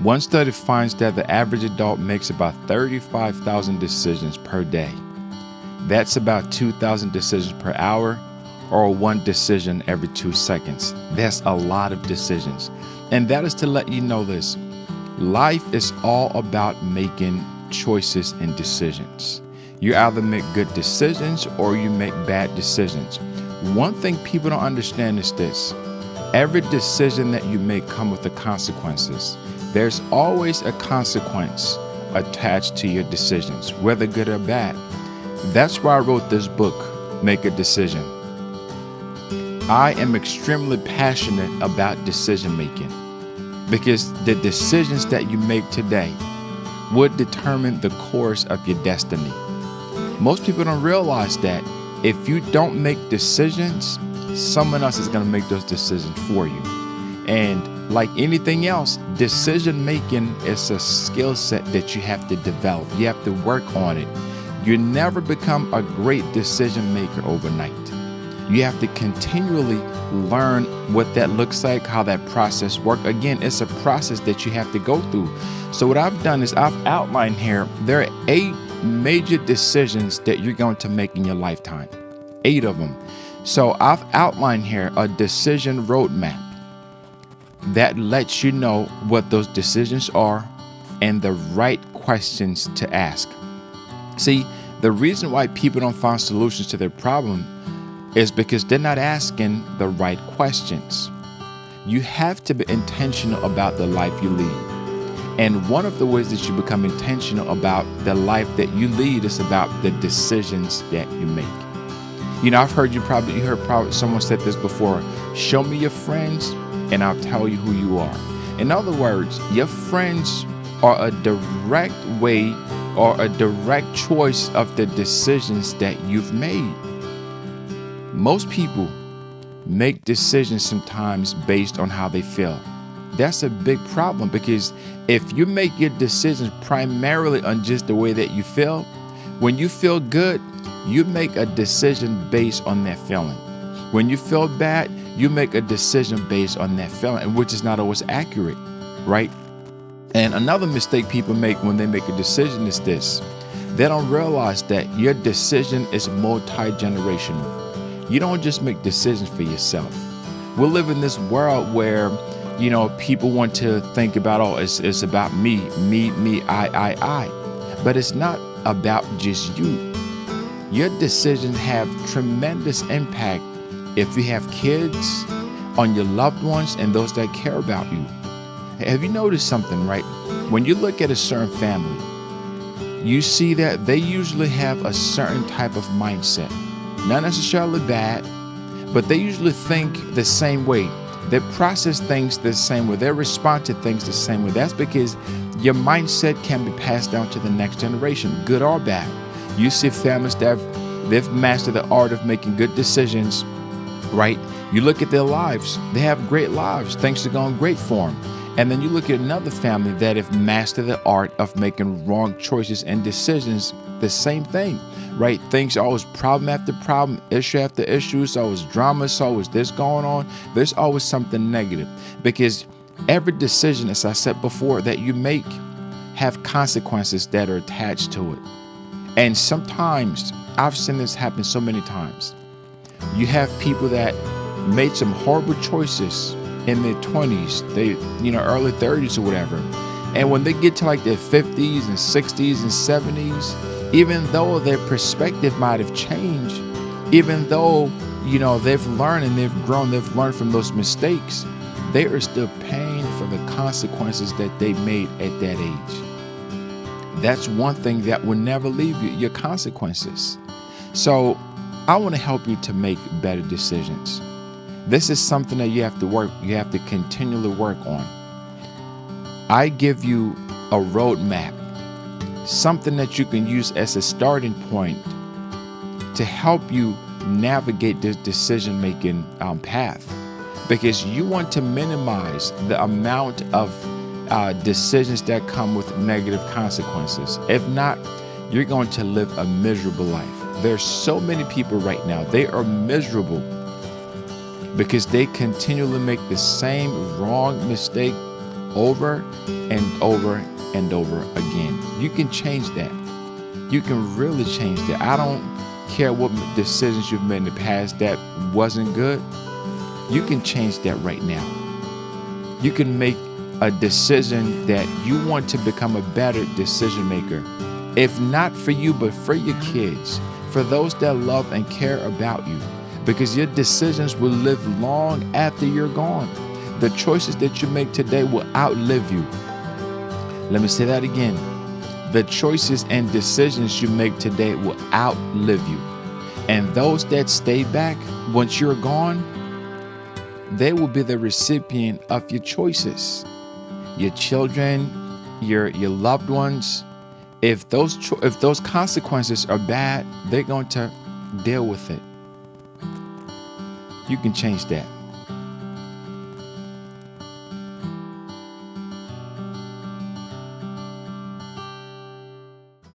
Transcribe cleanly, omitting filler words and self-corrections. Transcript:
One study finds that the average adult makes about 35,000 decisions per day. That's about 2,000 decisions per hour, or one decision every 2 seconds. That's a lot of decisions. And that is to let you know this. Life is all about making choices and decisions. You either make good decisions or you make bad decisions. One thing people don't understand is this. Every decision that you make comes with the consequences. There's always a consequence attached to your decisions, whether good or bad. That's why I wrote this book, Make a Decision. I am extremely passionate about decision making because the decisions that you make today would determine the course of your destiny. Most people don't realize that if you don't make decisions, someone else is going to make those decisions for you. And like anything else, decision making is a skill set that you have to develop. You have to work on it. You never become a great decision maker overnight. You have to continually learn what that looks like, how that process works. Again, it's a process that you have to go through. So what I've done is I've outlined here, there are 8 major decisions that you're going to make in your lifetime. 8 of them. So I've outlined here a decision roadmap that lets you know what those decisions are and the right questions to ask. See, the reason why people don't find solutions to their problem is because they're not asking the right questions. You have to be intentional about the life you lead. And one of the ways that you become intentional about the life that you lead is about the decisions that you make. You know, I've heard someone said this before, show me your friends and I'll tell you who you are. In other words, your friends are a direct way or a direct choice of the decisions that you've made. Most people make decisions sometimes based on how they feel. That's a big problem because if you make your decisions primarily on just the way that you feel, when you feel good, you make a decision based on that feeling. When you feel bad, you make a decision based on that feeling, which is not always accurate, right? And another mistake people make when they make a decision is this. They don't realize that your decision is multi-generational. You don't just make decisions for yourself. We live in this world where, you know, people want to think about, oh, it's about me, I. But it's not about just you. Your decisions have tremendous impact if you have kids, on your loved ones, and those that care about you. Have you noticed something, right? When you look at a certain family, you see that they usually have a certain type of mindset. Not necessarily bad, but they usually think the same way. They process things the same way. They respond to things the same way. That's because your mindset can be passed down to the next generation, good or bad. You see families that they've mastered the art of making good decisions, right? You look at their lives. They have great lives. Things are going great for them. And then you look at another family that have mastered the art of making wrong choices and decisions, the same thing, right? Things are always problem after problem, issue after issue. It's always drama. It's always this going on. There's always something negative because every decision, as I said before, that you make have consequences that are attached to it. And sometimes, I've seen this happen so many times. You have people that made some horrible choices in their 20s, early 30s or whatever. And when they get to like their 50s and 60s and 70s, even though their perspective might have changed, even though, they've learned and they've grown, they've learned from those mistakes, they are still paying for the consequences that they made at that age. That's one thing that will never leave you, your consequences. So I want to help you to make better decisions. This is something that you have to continually work on. I give you a roadmap, something that you can use as a starting point to help you navigate this decision-making path, because you want to minimize the amount of decisions that come with negative consequences. If not, you're going to live a miserable life. There's so many people right now, they are miserable because they continually make the same wrong mistake over and over and over again. You can change that. You can really change that. I don't care what decisions you've made in the past that wasn't good. You can change that right now. You can make a decision that you want to become a better decision maker. If not for you, but for your kids, for those that love and care about you, because your decisions will live long after you're gone. The choices that you make today will outlive you. Let me say that again. The choices and decisions you make today will outlive you. And those that stay back once you're gone, they will be the recipient of your choices. Your children, your loved ones. If those consequences are bad, they're going to deal with it. You can change that.